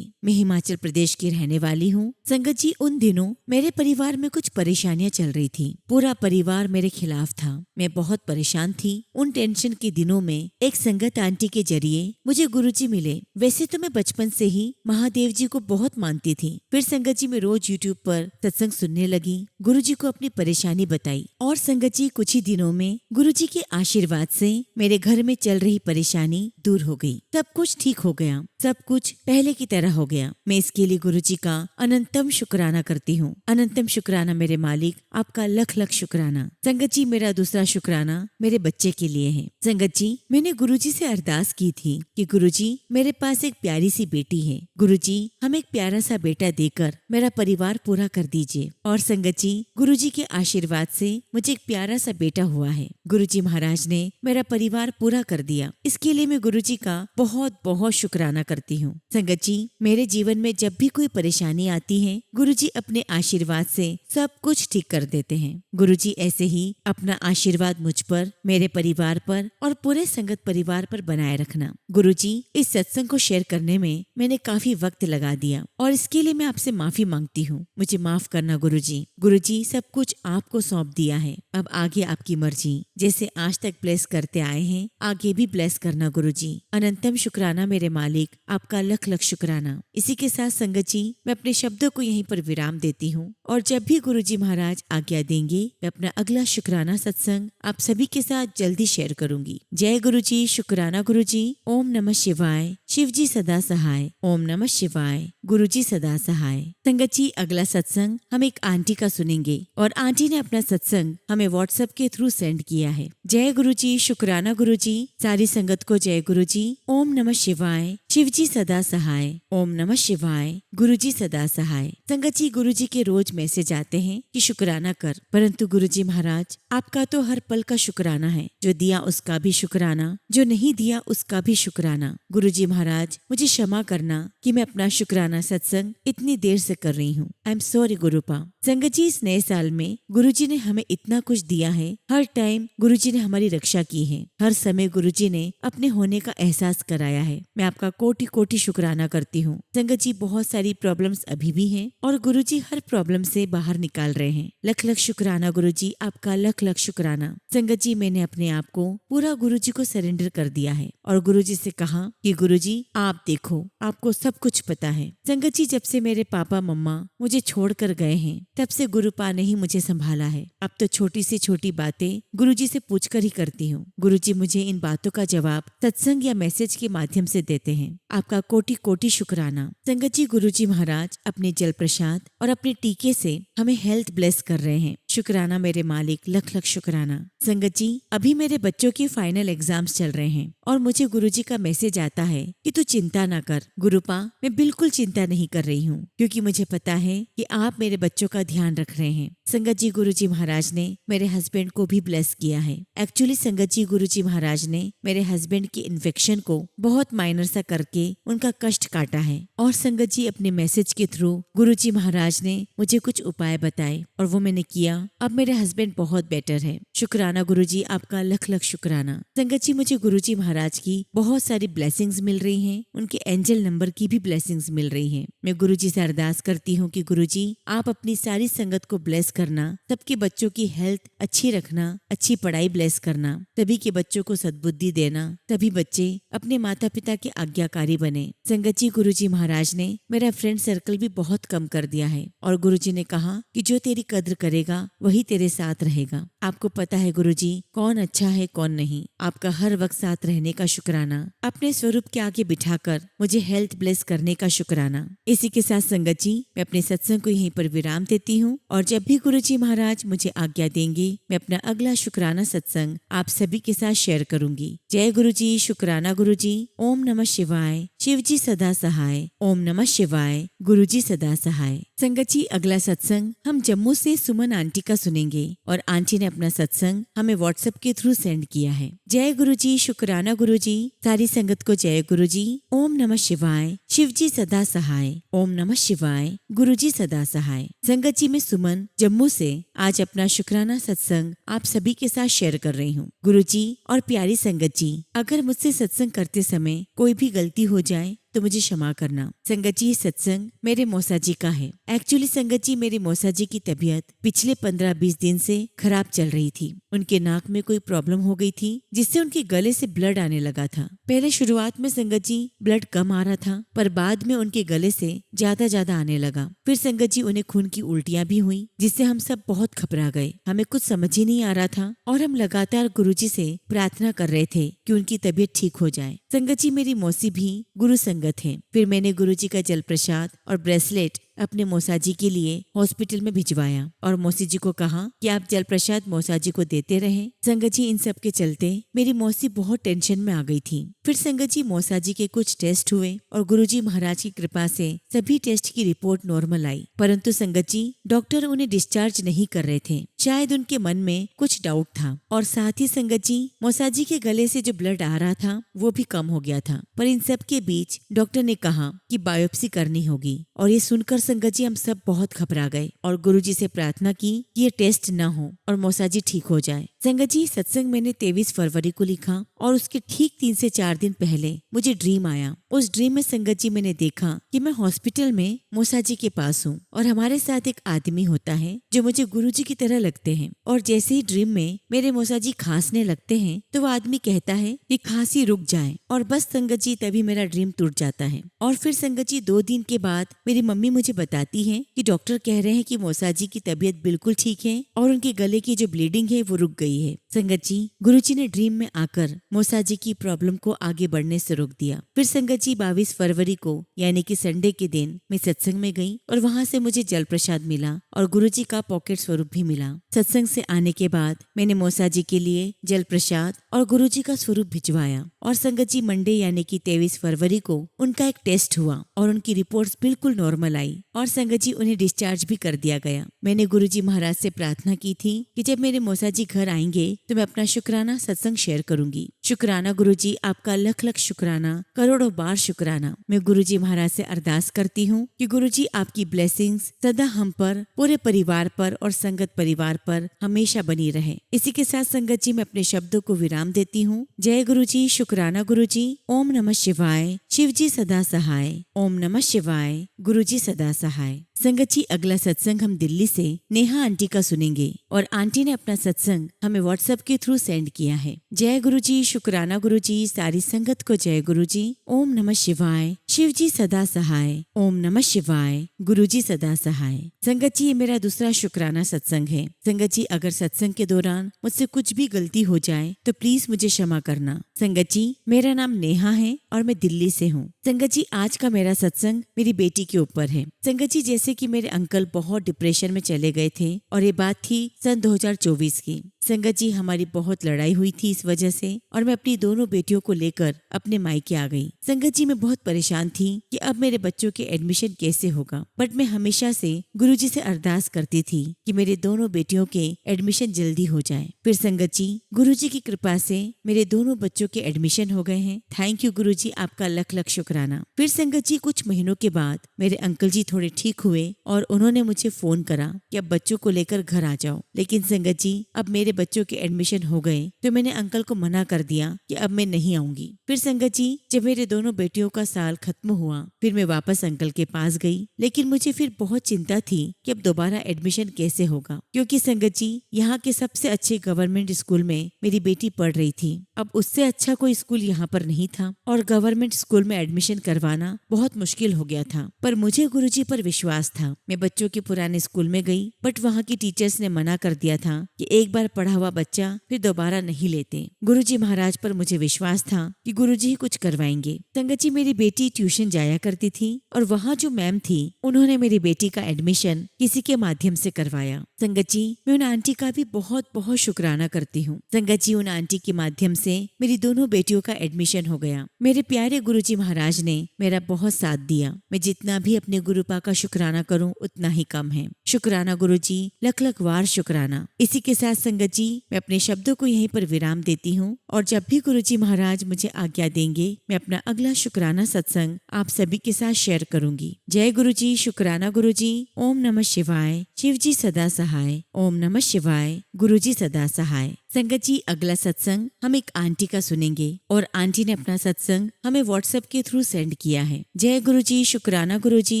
मैं हिमाचल प्रदेश की रहने वाली हूँ। संगत जी उन दिनों मेरे परिवार में कुछ परेशानियां चल रही थी। पूरा परिवार मेरे खिलाफ था। मैं बहुत परेशान थी। उन टेंशन के दिनों में एक संगत आंटी के जरिए मुझे गुरुजी मिले। वैसे तो मैं बचपन से ही महादेव जी को बहुत मानती थी। फिर संगत जी मैं रोज यूट्यूब पर सत्संग सुनने लगी, गुरुजी को अपनी परेशानी बताई और संगत जी कुछ ही दिनों में गुरुजी के आशीर्वाद से मेरे घर में चल रही परेशानी दूर हो गई। सब कुछ ठीक हो गया, सब कुछ पहले की तरह हो गया। मैं इसके लिए गुरुजी का अनंतम शुक्राना करती हूँ। अनंतम शुक्राना मेरे मालिक, आपका लख लख शुक्राना। संगत जी मेरा दूसरा शुक्राना मेरे बच्चे के लिए है। संगत जी मैंने गुरुजी से अरदास की थी कि गुरुजी मेरे पास एक प्यारी सी बेटी है, गुरुजी हमें एक प्यारा सा बेटा देकर मेरा परिवार पूरा कर दीजिए। और संगत जी गुरुजी के आशीर्वाद से मुझे एक प्यारा सा बेटा हुआ है। गुरुजी महाराज ने मेरा परिवार पूरा कर दिया। इसके लिए मैं गुरुजी का बहुत बहुत शुक्राना करती हूँ। संगत जी मेरे जीवन में जब भी कोई परेशानी आती है गुरुजी अपने आशीर्वाद से सब कुछ ठीक कर देते हैं। गुरुजी ऐसे ही अपना आशीर्वाद मुझ पर, मेरे परिवार पर और पूरे संगत परिवार पर बनाए रखना। गुरुजी इस सत्संग को शेयर करने में मैंने काफी वक्त लगा दिया और इसके लिए मैं आपसे माफी मांगती हूँ। मुझे माफ करना गुरुजी। गुरुजी सब कुछ आपको सौंप दिया है, अब आगे आपकी मर्जी। जैसे आज तक ब्लेस करते आए हैं आगे भी ब्लेस करना गुरुजी। अनंतम शुक्राना मेरे मालिक, आपका लख लख शुक्राना। इसी के साथ संगत जी मैं अपने शब्दों को यहीं पर विराम देती हूँ और जब भी गुरुजी महाराज आज्ञा देंगे मैं अपना अगला शुक्राना सत्संग आप सभी के साथ जल्दी शेयर करूंगी। जय गुरुजी, शुक्राना गुरुजी। ओम नमः शिवाय। शिवजी सदा सहाय। ओम नमः शिवाय। गुरुजी सदा सहाय। संगत जी अगला सत्संग हम एक आंटी का सुनेंगे और आंटी ने अपना सत्संग हमें व्हाट्सएप के थ्रू सेंड किया है। जय गुरुजी, शुक्राना गुरुजी। सारी संगत को जय गुरुजी। ओम नमः शिवाय। शिवजी सदा सहाय। ओम नमः शिवाय। गुरुजी सदा सहाय। संगत जी गुरुजी के रोज मैसेज आते हैं कि शुक्राना कर, परंतु गुरुजी महाराज आपका तो हर पल का शुक्राना है। जो दिया उसका भी शुक्राना, जो नहीं दिया उसका भी शुक्राना। गुरुजी महाराज मुझे क्षमा करना कि मैं अपना शुक्राना सत्संग इतनी देर से कर रही हूँ। I am sorry गुरुपा। संगत जी इस नए साल में गुरुजी ने हमें इतना कुछ दिया है। हर टाइम गुरुजी ने हमारी रक्षा की है। हर समय गुरुजी ने अपने होने का एहसास कराया है। मैं आपका कोटि कोटि शुक्राना करती हूँ। संगत जी बहुत सारी प्रॉब्लम्स अभी भी हैं और गुरुजी हर प्रॉब्लम से बाहर निकाल रहे हैं। लख लख शुक्राना गुरुजी, आपका लख लख शुक्राना। संगत जी मैंने अपने आप को पूरा गुरुजी को सरेंडर कर दिया है और गुरुजी से कहा कि गुरुजी आप देखो, आपको सब कुछ पता है। संगत जी जब से मेरे पापा मम्मा मुझे छोड़कर गए हैं तब से गुरुपा ने ही मुझे संभाला है। अब तो छोटी से छोटी बातें गुरुजी से पूछकर ही करती हूँ। गुरुजी मुझे इन बातों का जवाब सत्संग या मैसेज के माध्यम से देते हैं। आपका कोटि कोटि शुक्राना। संगत जी गुरुजी महाराज अपने जल प्रसाद और अपने टीके से हमें हेल्थ ब्लेस कर रहे हैं। शुक्राना मेरे मालिक, लख लख शुक्राना। संगत जी अभी मेरे बच्चों के फाइनल एग्जाम्स चल रहे हैं और मुझे गुरुजी का मैसेज आता है कि तू चिंता ना कर। गुरुपा मैं बिल्कुल चिंता नहीं कर रही हूँ क्योंकि मुझे पता है कि आप मेरे बच्चों का ध्यान रख रहे हैं। संगत जी गुरुजी महाराज ने मेरे हस्बैंड को भी ब्लेस किया है। एक्चुअली संगत जी गुरुजी महाराज ने मेरे हस्बैंड की इन्फेक्शन को बहुत माइनर सा करके उनका कष्ट काटा है और संगत जी अपने मैसेज के थ्रू गुरुजी महाराज ने मुझे कुछ उपाय बताए और वो मैंने किया अब मेरे हस्बैंड बहुत बेटर है। शुक्राना गुरुजी, आपका लख लख शुक्राना। संगत जी, मुझे गुरुजी महाराज की बहुत सारी ब्लेसिंग्स मिल रही हैं, उनके एंजल नंबर की भी ब्लेसिंग्स मिल रही हैं। मैं गुरुजी से अरदास करती हूँ कि गुरुजी आप अपनी सारी संगत को ब्लेस करना, सबके बच्चों की हेल्थ अच्छी रखना, अच्छी पढ़ाई ब्लेस करना, सभी के बच्चों को सद्बुद्धि देना, सभी बच्चे अपने माता पिता के आज्ञाकारी बने। संगत जी, गुरुजी महाराज ने मेरा फ्रेंड सर्कल भी बहुत कम कर दिया है और गुरुजी ने कहा कि जो तेरी कद्र करेगा वही तेरे साथ रहेगा। आपको पता है गुरुजी कौन अच्छा है कौन नहीं। आपका हर वक्त साथ रहने का शुक्राना, अपने स्वरूप के आगे बिठाकर मुझे हेल्थ ब्लेस करने का शुक्राना। इसी के साथ संगत जी, मैं अपने सत्संग को यहीं पर विराम देती हूँ और जब भी गुरुजी महाराज मुझे आज्ञा देंगे मैं अपना अगला शुक्राना सत्संग आप सभी के साथ शेयर करूंगी। जय गुरुजी, शुक्राना गुरुजी। ओम नमः शिवाय। शिवजी सदा सहाय। ओम नमः शिवाय। गुरुजी सदा सहाय। संगत जी, अगला सत्संग हम जम्मू से सुमन आंटी का सुनेंगे और आंटी ने अपना सत्संग हमें व्हाट्सएप के थ्रू सेंड किया है। जय गुरुजी, शुक्राना गुरुजी। सारी संगत को जय गुरुजी। ओम नमः शिवाय। शिवजी सदा सहाय। ओम नमः शिवाय। गुरुजी सदा सहाय। संगत जी, मैं सुमन जम्मू से आज अपना शुक्राना सत्संग आप सभी के साथ शेयर कर रही हूँ। गुरुजी और प्यारी संगत जी, अगर मुझसे सत्संग करते समय कोई भी गलती हो जाए तो मुझे क्षमा करना। संगत जी, ये सत्संग मेरे मौसा जी का है। एक्चुअली संगत जी, मेरी मौसा जी की तबीयत पिछले 15-20 दिन से खराब चल रही थी। उनके नाक में कोई प्रॉब्लम हो गई थी जिससे उनके गले से ब्लड आने लगा था। पहले शुरुआत में संगत जी ब्लड कम आ रहा था, पर बाद में उनके गले से ज्यादा आने लगा। फिर संगत जी उन्हें खून की उल्टियां भी हुई, जिससे हम सब बहुत घबरा गए। हमें कुछ समझ ही नहीं आ रहा था और हम लगातार गुरुजी से प्रार्थना कर रहे थे कि उनकी तबीयत ठीक हो जाए। संगत जी, मेरी मौसी भी गुरु संगत है। फिर मैंने गुरुजी का जल प्रसाद और ब्रेसलेट अपने मौसा जी के लिए हॉस्पिटल में भिजवाया और मौसी जी को कहा कि आप जल प्रसाद मौसा जी को देते रहें। संगत जी, इन सब के चलते मेरी मौसी बहुत टेंशन में आ गई थी। फिर संगत जी मौसा जी के कुछ टेस्ट हुए और गुरुजी महाराज की कृपा से सभी टेस्ट की रिपोर्ट नॉर्मल आई। परंतु संगत जी डॉक्टर उन्हें डिस्चार्ज नहीं कर रहे थे, शायद उनके मन में कुछ डाउट था। और साथ ही संगत जी मौसा जी के गले से जो ब्लड आ रहा था वो भी कम हो गया था। पर इन सब के बीच डॉक्टर ने कहा कि बायोप्सी करनी होगी और ये सुनकर संगत जी हम सब बहुत घबरा गए और गुरुजी से प्रार्थना की कि ये टेस्ट न हो और मौसा जी ठीक हो जाए। संगत जी, सत्संग मैंने 23 फरवरी को लिखा और उसके ठीक 3 से 4 दिन पहले मुझे ड्रीम आया। उस ड्रीम में संगत जी मैंने देखा कि मैं हॉस्पिटल में मौसा जी के पास हूँ और हमारे साथ एक आदमी होता है जो मुझे गुरुजी की तरह लगते हैं। और जैसे ही ड्रीम में मेरे मौसा जी खांसने लगते हैं तो वो आदमी कहता है कि खांसी रुक जाए और बस संगत जी तभी मेरा ड्रीम टूट जाता है। और फिर संगत जी 2 दिन के बाद मेरी मम्मी मुझे बताती है कि डॉक्टर कह रहे हैं कि मौसा जी की तबीयत बिल्कुल ठीक है और उनके गले की जो ब्लीडिंग है वो रुक गई है। संगत जी गुरुजी ने ड्रीम में आकर मौसा जी की प्रॉब्लम को आगे बढ़ने से रोक दिया। फिर संगत जी 22 फरवरी को यानी कि संडे के दिन मैं सत्संग में गई और वहाँ से मुझे जल प्रसाद मिला और गुरुजी का पॉकेट स्वरूप भी मिला। सत्संग से आने के बाद मैंने मौसा जी के लिए जल प्रसाद और गुरुजी का स्वरूप भिजवाया और संगत जी मंडे यानी कि 23 फरवरी को उनका एक टेस्ट हुआ और उनकी रिपोर्ट्स बिल्कुल नॉर्मल आई और संगत जी उन्हें डिस्चार्ज भी कर दिया गया। मैंने गुरुजी महाराज से प्रार्थना की थी कि जब मेरे मौसा जी घर आएंगे तो मैं अपना शुक्राना सत्संग शेयर करूंगी। शुक्राना गुरुजी, आपका लख लख शुक्राना, करोड़ों बार शुक्राना। मैं गुरुजी महाराज से अरदास करती हूँ कि गुरुजी आपकी ब्लेसिंग्स सदा हम पर, पूरे परिवार पर और संगत परिवार पर हमेशा बनी रहे। इसी के साथ संगत जी मैं अपने शब्दों को विराम देती हूँ। जय गुरुजी, शुक्राना गुरुजी। ओम नमः शिवाय। शिवजी सदा सहाय। ओम नमः शिवाय। गुरुजी सदा सहाय। संगत जी अगला सत्संग हम दिल्ली से नेहा आंटी का सुनेंगे और आंटी ने अपना सत्संग हमें व्हाट्सएप के थ्रू सेंड किया है। जय गुरुजी, शुक्राना गुरुजी। सारी संगत को जय गुरुजी। ओम नमः शिवाय। शिवजी सदा सहाय। ओम नमः शिवाय। गुरुजी सदा सहाय। संगत जी ये मेरा दूसरा शुक्राना सत्संग है। संगत जी अगर सत्संग के दौरान मुझसे कुछ भी गलती हो जाए तो प्लीज मुझे क्षमा करना। संगत जी मेरा नाम नेहा है और मैं दिल्ली से हूँ। संगत जी आज का मेरा सत्संग मेरी बेटी के ऊपर है। संगत जी जैसे कि मेरे अंकल बहुत डिप्रेशन में चले गए थे और ये बात थी सन 2024 की। संगत जी हमारी बहुत लड़ाई हुई थी इस वजह से और मैं अपनी दोनों बेटियों को लेकर अपने मायके आ गई। संगत जी मैं बहुत परेशान परेशान थी कि अब मेरे बच्चों के एडमिशन कैसे होगा, बट मैं हमेशा से गुरुजी से अरदास करती थी कि मेरे दोनों बेटियों के एडमिशन जल्दी हो जाए। फिर संगत जी, गुरुजी की कृपा से मेरे दोनों बच्चों के एडमिशन हो गए हैं। थैंक यू गुरुजी, आपका लख लख शुक्राना। फिर संगत जी, कुछ महीनों के बाद मेरे अंकल जी थोड़े ठीक हुए और उन्होंने मुझे फोन करा कि अब बच्चों को लेकर घर आ जाओ। लेकिन संगत जी, अब मेरे बच्चों के एडमिशन हो गए तो मैंने अंकल को मना कर दिया कि अब मैं नहीं आऊंगी। फिर संगत जी, जब मेरे दोनों बेटियों का साल खत्म हुआ फिर मैं वापस अंकल के पास गई। लेकिन मुझे फिर बहुत चिंता थी कि अब दोबारा एडमिशन कैसे होगा, क्योंकि संगत जी, यहाँ के सबसे अच्छे गवर्नमेंट स्कूल में मेरी बेटी पढ़ रही थी। अब उससे अच्छा कोई स्कूल यहाँ पर नहीं था और गवर्नमेंट स्कूल में एडमिशन करवाना बहुत मुश्किल हो गया था। पर मुझे गुरुजी पर विश्वास था। मैं बच्चों के पुराने स्कूल में गई, बट वहाँ की टीचर्स ने मना कर दिया था कि एक बार पढ़ा हुआ बच्चा फिर दोबारा नहीं लेते। गुरुजी महाराज पर मुझे विश्वास था कि गुरुजी ही कुछ करवाएंगे। संगत जी, मेरी बेटी ट्यूशन जाया करती थी और वहाँ जो मैम थी उन्होंने मेरी बेटी का एडमिशन किसी के माध्यम से करवाया। संगत जी, मैं उन आंटी का भी बहुत बहुत शुक्राना करती हूँ। संगत जी, उन आंटी के माध्यम से मेरी दोनों बेटियों का एडमिशन हो गया। मेरे प्यारे गुरुजी महाराज ने मेरा बहुत साथ दिया। मैं जितना भी अपने गुरुपा का शुक्राना करूं उतना ही कम है। शुक्राना गुरुजी, लख लख वार शुक्राना। इसी के साथ संगत जी, मैं अपने शब्दों को यहीं पर विराम देती हूँ और जब भी गुरुजी महाराज मुझे आज्ञा देंगे मैं अपना अगला शुक्राना सत्संग आप सभी के साथ शेयर करूंगी। जय गुरुजी, शुक्राना गुरुजी। ओम नमः शिवाय। शिव जी सदा सहाय। ओम नमः शिवाय। गुरुजी सदा सहाय। संगत जी, अगला सत्संग हम एक आंटी का सुनेंगे और आंटी ने अपना सत्संग हमें व्हाट्सएप के थ्रू सेंड किया है। जय गुरुजी, शुक्राना गुरुजी।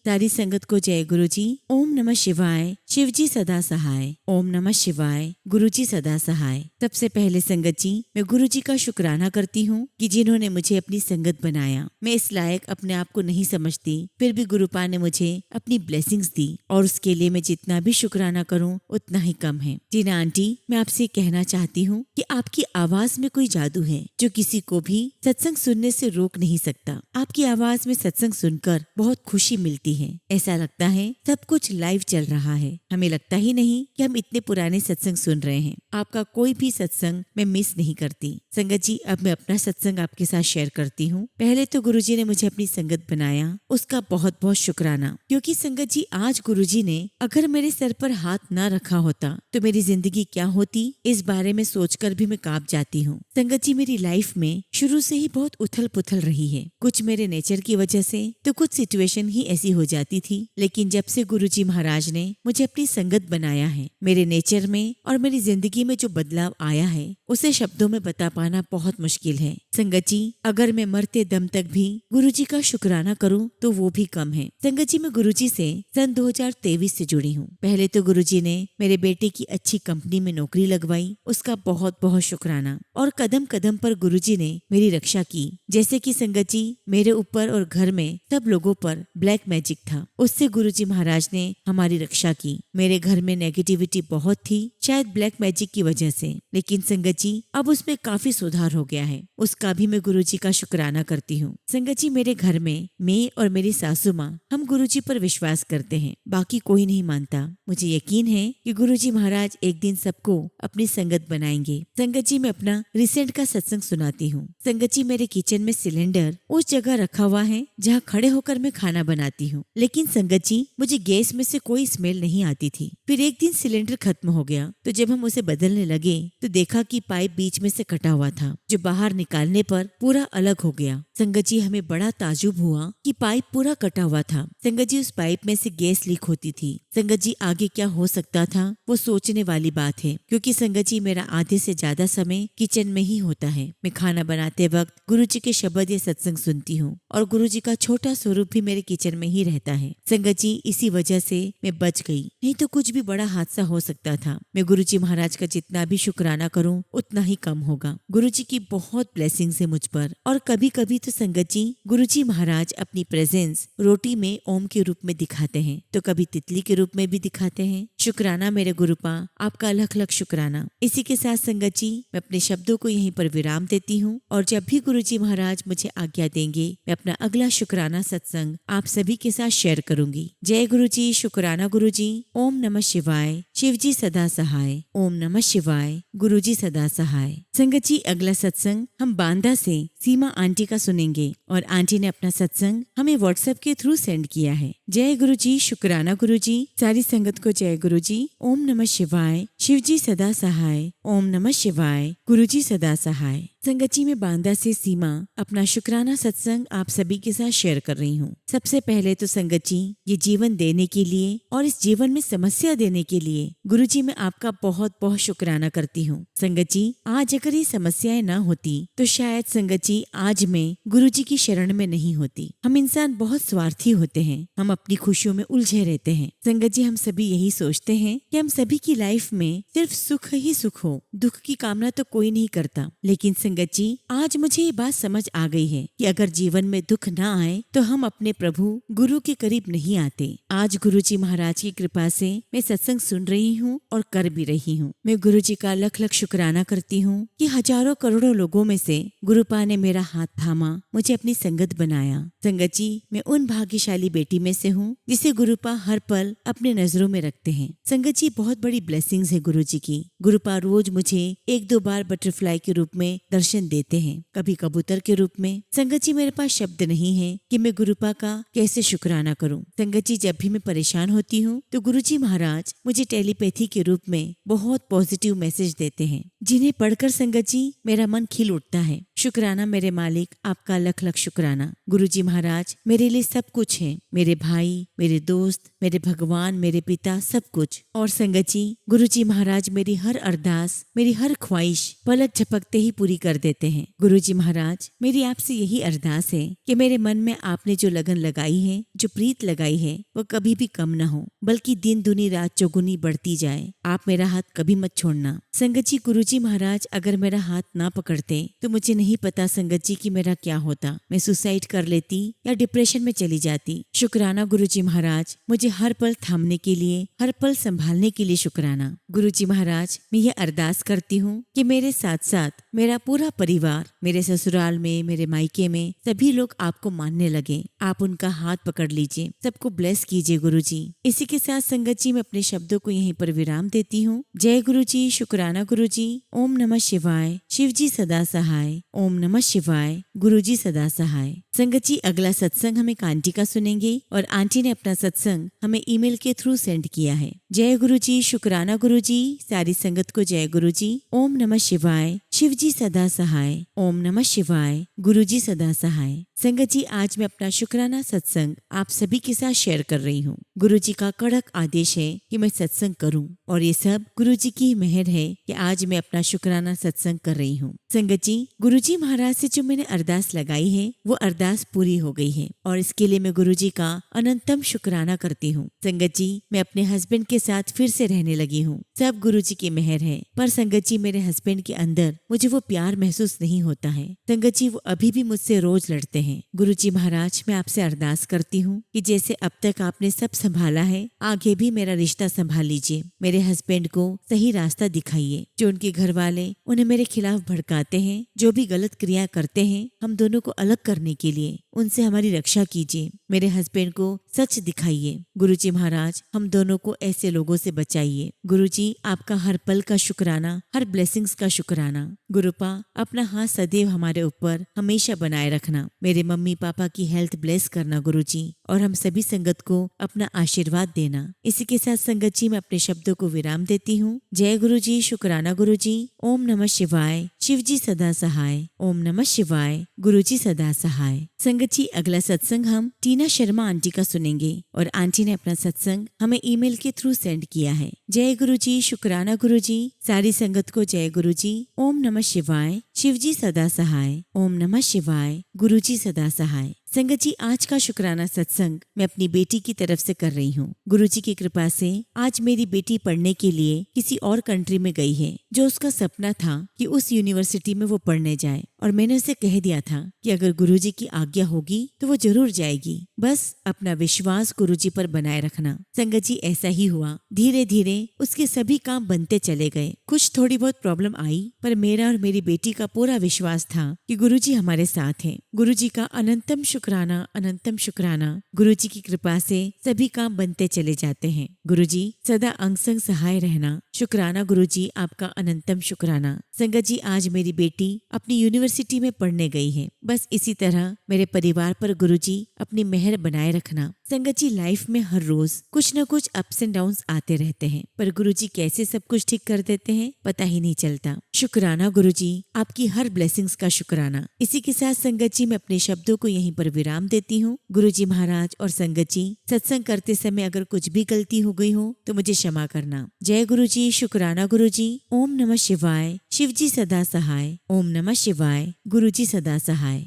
सारी संगत को जय गुरुजी। ओम नमः शिवाय। शिव जी सदा सहाय। ओम नमः शिवाय। गुरुजी सदा सहाय। सबसे पहले संगत जी, मैं गुरुजी का शुक्राना करती हूँ कि जिन्होंने मुझे अपनी संगत बनाया। मैं इस लायक अपने आप को नहीं समझती, फिर भी गुरुपा ने मुझे अपनी ब्लेसिंग्स दी और उसके लिए मैं जितना भी शुक्राना करूँ उतना ही कम है। जीना आंटी, मैं आपसे कहना चाहती हूँ कि आपकी आवाज में कोई जादू है जो किसी को भी सत्संग सुनने से रोक नहीं सकता। आपकी आवाज में सत्संग सुनकर बहुत खुशी मिलती है। ऐसा लगता है सब कुछ लाइव चल रहा है। हमें लगता ही नहीं कि हम इतने पुराने सत्संग सुन रहे हैं। आपका कोई भी सत्संग मैं मिस नहीं करती। संगत जी, अब मैं अपना सत्संग आपके साथ शेयर करती हूँ। पहले तो गुरुजी ने मुझे अपनी संगत बनाया, उसका बहुत बहुत शुक्राना। क्योंकि संगत जी, आज गुरुजी ने अगर मेरे सर पर हाथ ना रखा होता तो मेरी जिंदगी क्या होती, इस बारे में सोचकर भी मैं कांप जाती हूँ। संगत जी, मेरी लाइफ में शुरू से ही बहुत उथल पुथल रही है। कुछ मेरे नेचर की वजह से तो कुछ सिचुएशन ही ऐसी हो जाती थी। लेकिन जब से गुरुजी महाराज ने मुझे अपनी संगत बनाया है, मेरे नेचर में और मेरी जिंदगी में जो बदलाव आया है उसे शब्दों में बता पाना बहुत मुश्किल है। संगत जी, अगर मैं मरते दम तक भी गुरुजी का शुक्राना करूं तो वो भी कम है। संगत जी, मैं गुरुजी से सन 2023 से जुड़ी हूँ। पहले तो गुरुजी ने मेरे बेटे की अच्छी कंपनी में नौकरी लगवाई, उसका बहुत बहुत शुक्राना। और कदम कदम पर गुरुजी ने मेरी रक्षा की। जैसे कि संगत जी, मेरे ऊपर और घर में सब लोगों पर ब्लैक मैजिक था, उससे गुरुजी महाराज ने हमारी रक्षा की। मेरे घर में नेगेटिविटी बहुत थी, शायद ब्लैक मैजिक की वजह से। लेकिन संगत जी, अब उसमें काफी सुधार हो गया है, उसका भी मैं गुरुजी का शुक्राना करती हूँ। संगत जी, मेरे घर में मैं और मेरी सासू माँ हम गुरुजी पर विश्वास करते हैं, बाकी कोई नहीं मानता। मुझे यकीन है कि गुरुजी महाराज एक दिन सबको अपनी संगत बनाएंगे। संगत जी, मैं अपना रिसेंट का सत्संग सुनाती हूँ। संगत जी, मेरे किचन में सिलेंडर उस जगह रखा हुआ है जहाँ खड़े होकर मैं खाना बनाती हूँ। लेकिन संगत जी, मुझे गैस में से कोई स्मेल नहीं आती थी। फिर एक दिन सिलेंडर खत्म हो गया तो जब हम उसे बदलने लगे तो देखा कि पाइप बीच में से कटा हुआ था, जो बाहर निकालने पर पूरा अलग हो गया। संगत जी, हमें बड़ा ताजुब हुआ कि पाइप पूरा कटा हुआ था। संगत जी, उस पाइप में से गैस लीक होती थी। संगत जी, आगे क्या हो सकता था वो सोचने वाली बात है, क्योंकि संगत जी, मेरा आधे से ज्यादा समय किचन में ही होता है। मैं खाना बनाते वक्त गुरुजी के शब्द या सत्संग सुनती हूँ और गुरुजी का छोटा स्वरूप भी मेरे किचन में ही रहता है। संगत जी, इसी वजह से मैं बच गई, नहीं तो कुछ भी बड़ा हादसा हो सकता था। मैं गुरुजी महाराज का जितना भी शुक्राना करूँ उतना ही कम होगा। गुरुजी की बहुत ब्लेसिंग्स है मुझ पर। और कभी कभी तो संगत जी, गुरुजी महाराज अपनी प्रेजेंस रोटी में ओम के रूप में दिखाते हैं, तो कभी तितली के रूप में भी दिखाते हैं। शुक्राना मेरे गुरुपा, आपका लख लख शुक्राना। इसी के साथ संगत जी मैं अपने शब्दों को यहीं पर विराम देती हूँ और जब भी गुरुजी महाराज मुझे आज्ञा देंगे मैं अपना अगला शुक्राना सत्संग आप सभी के साथ शेयर करूंगी। जय गुरुजी, शुक्राना गुरुजी। ओम नमः शिवाय। शिवजी सदा सहाय। ओम नमः शिवाय। गुरुजी सदा सहाय। संगत जी अगला सत्संग हम बांदा से सीमा आंटी का सुनेंगे और आंटी ने अपना सत्संग हमें व्हाट्सएप के थ्रू सेंड किया है। जय गुरुजी, शुक्राना गुरुजी। सारी संगत को जय गुरुजी। ओम नमः शिवाय। शिवजी सदा सहाय। ओम नमः शिवाय। गुरुजी सदा सहाय। संगत जी में बांदा से सीमा अपना शुक्राना सत्संग आप सभी के साथ शेयर कर रही हूँ। सबसे पहले तो संगत जी ये जीवन देने के लिए और इस जीवन में समस्या देने के लिए गुरुजी मैं आपका बहुत बहुत शुक्राना करती हूँ। संगत जी आज अगर ये समस्याएं ना होती तो शायद संगत जी आज मैं गुरुजी की शरण में नहीं होती। हम इंसान बहुत स्वार्थी होते हैं, हम अपनी खुशियों में उलझे रहते हैं। संगत जी हम सभी यही सोचते हैं कि हम सभी की लाइफ में सिर्फ सुख ही सुख हो, दुख की कामना तो कोई नहीं करता। लेकिन संगत जी आज मुझे ये बात समझ आ गई है कि अगर जीवन में दुख ना आए तो हम अपने प्रभु गुरु के करीब नहीं आते। आज गुरुजी महाराज की कृपा से मैं सत्संग सुन रही हूँ और कर भी रही हूँ। मैं गुरुजी का लख लख शुक्राना करती हूँ कि हजारों करोड़ों लोगों में से गुरुपा ने मेरा हाथ थामा, मुझे अपनी संगत बनाया। संगत जी मैं उन भाग्यशाली बेटी में से हूँ जिसे गुरुपा हर पल अपने नजरों में रखते हैं। संगत जी बहुत बड़ी ब्लेसिंग्स है गुरुजी की। गुरुपा रोज मुझे एक दो बार बटरफ्लाई के रूप में दर्शन देते हैं, कभी कबूतर के रूप में। संगत जी मेरे पास शब्द नहीं है कि मैं गुरुपा का कैसे शुक्राना करूं। संगत जी जब भी मैं परेशान होती हूँ तो गुरुजी महाराज मुझे टेलीपैथी के रूप में बहुत पॉजिटिव मैसेज देते हैं, जिन्हें पढ़कर संगत जी मेरा मन खिल उठता है। शुक्राना मेरे मालिक, आपका लख लख शुक्राना। गुरुजी महाराज मेरे लिए सब कुछ है, मेरे भाई, मेरे दोस्त, मेरे भगवान, मेरे पिता, सब कुछ। और संगत जी गुरुजी महाराज मेरी हर अरदास, मेरी हर ख्वाहिश पलक झपकते ही पूरी कर देते हैं। गुरुजी महाराज मेरी आपसे यही अरदास है कि मेरे मन में आपने जो लगन लगाई है, जो प्रीत लगाई है, वो कभी भी कम न हो, बल्कि दिन दुनी रात चौगुनी बढ़ती जाए। आप मेरा हाथ कभी मत छोड़ना। संगत जी गुरुजी महाराज अगर मेरा हाथ ना पकड़ते तो मुझे नहीं पता संगत जी कि मेरा क्या होता। मैं सुसाइड कर लेती या डिप्रेशन में चली जाती। शुक्राना गुरुजी महाराज, मुझे हर पल थामने के लिए, हर पल संभालने के लिए शुक्राना। गुरुजी महाराज मैं ये अरदास करती हूँ कि मेरे साथ साथ मेरा पूरा परिवार, मेरे ससुराल में, मेरे मायके में सभी लोग आपको मानने लगे। आप उनका हाथ पकड़ लीजिए, सबको ब्लेस कीजिए गुरुजी। इसी के साथ संगत जी मैं अपने शब्दों को यहीं पर विराम देती हूँ। जय गुरुजी, शुक्राना गुरुजी। ओम नमः शिवाय। शिवजी सदा सहाय। ओम नमः शिवाय। गुरुजी सदा सहाय। संगत जी अगला सत्संग हम एक आंटी का सुनेंगे और आंटी ने अपना सत्संग हमें ईमेल के थ्रू सेंड किया है। जय गुरुजी, शुक्राना गुरुजी। सारी संगत को जय गुरुजी। ओम नमः शिवाय। शिवजी सदा सहाय। ओम नमः शिवाय। गुरुजी सदा सहाय। संगत जी आज मैं अपना शुक्राना सत्संग आप सभी के साथ शेयर कर रही हूँ। गुरुजी का कड़क आदेश है कि मैं सत्संग करूँ और ये सब गुरुजी की मेहर है कि आज मैं अपना शुक्राना सत्संग कर रही हूँ। संगत जी गुरुजी महाराज से जो मैंने अरदास लगाई है वो अरदास पूरी हो गई है और इसके लिए मैं गुरुजी का अनंतम शुक्राना करती हूँ। संगत जी मैं अपने हस्बैंड के साथ फिर से रहने लगी हूँ, सब गुरुजी की मेहर है। पर संगत जी मेरे हस्बैंड के अंदर मुझे वो प्यार महसूस नहीं होता है। संगत जी वो अभी भी मुझसे रोज लड़ते हैं। गुरुजी महाराज मैं आपसे अरदास करती हूँ कि जैसे अब तक आपने सब संभाला है, आगे भी मेरा रिश्ता संभाल लीजिए। मेरे हस्बैंड को सही रास्ता दिखाइए। जो उनके घर वाले उन्हें मेरे खिलाफ भड़काते हैं, जो भी गलत क्रिया करते हैं, हम दोनों को अलग करने के लिए उनसे हमारी रक्षा कीजिए। मेरे हस्बैंड को सच दिखाइए। गुरुजी महाराज हम दोनों को ऐसे लोगों से बचाइए। गुरुजी आपका हर पल का शुक्राना, हर ब्लेसिंग्स का शुक्राना। गुरुपा अपना हाथ सदैव हमारे ऊपर हमेशा बनाए रखना। मेरे मम्मी पापा की हेल्थ ब्लेस करना गुरुजी, और हम सभी संगत को अपना आशीर्वाद देना। इसी के साथ संगत जी मैं अपने शब्दों को विराम देती हूँ। जय गुरुजी, शुक्राना गुरुजी। ओम नमः शिवाय। शिवजी सदा सहाय। ओम नमः शिवाय। गुरुजी सदा सहाय। संगत जी अगला सत्संग हम टीना शर्मा आंटी का सुनेंगे और आंटी ने अपना सत्संग हमें ईमेल के थ्रू सेंड किया है। जय गुरुजी, शुक्राना गुरुजी। सारी संगत को जय गुरुजी। ओम नमः शिवाय। शिवजी सदा सहाय। ओम नमः शिवाय। गुरुजी सदा सहाय। संगत जी आज का शुक्राना सत्संग मैं अपनी बेटी की तरफ से कर रही हूँ। गुरुजी की कृपा से आज मेरी बेटी पढ़ने के लिए किसी और कंट्री में गई है। जो उसका सपना था कि उस यूनिवर्सिटी में वो पढ़ने जाए, और मैंने उसे कह दिया था कि अगर गुरुजी की आज्ञा होगी तो वो जरूर जाएगी। बस अपना विश्वास गुरुजी पर बनाए रखना। संगत जी, ऐसा ही हुआ। धीरे धीरे उसके सभी काम बनते चले गए। कुछ थोड़ी बहुत प्रॉब्लम आई, पर मेरा और मेरी बेटी का पूरा विश्वास था कि गुरुजी हमारे साथ हैं। गुरुजी का अनंतम शुक्राना, अनंतम शुक्राना। गुरुजी की कृपा से सभी काम बनते चले जाते हैं। गुरुजी सदा अंग संग सहाय रहना। शुक्राना गुरुजी, आपका अनंतम शुक्राना। संगत जी, आज मेरी बेटी अपनी यूनिवर्सिटी में पढ़ने गई है। बस इसी तरह मेरे परिवार पर गुरुजी अपनी मेहर बनाए रखना। संगत जी, लाइफ में हर रोज कुछ न कुछ अप्स एंड डाउन्स आते रहते हैं, पर गुरुजी कैसे सब कुछ ठीक कर देते हैं पता ही नहीं चलता। शुक्राना गुरुजी, आपकी हर ब्लेसिंग्स का शुक्राना। इसी के साथ संगत जी, मैं अपने शब्दों को यहीं पर विराम देती हूँ। गुरुजी महाराज और संगत जी, सत्संग करते समय अगर कुछ भी गलती हो गई हो तो मुझे क्षमा करना। जय गुरुजी, शुक्राना गुरुजी। ओम नमः शिवाय। शिवजी सदा सहाय। ओम नमः शिवाय। गुरुजी सदा सहाय।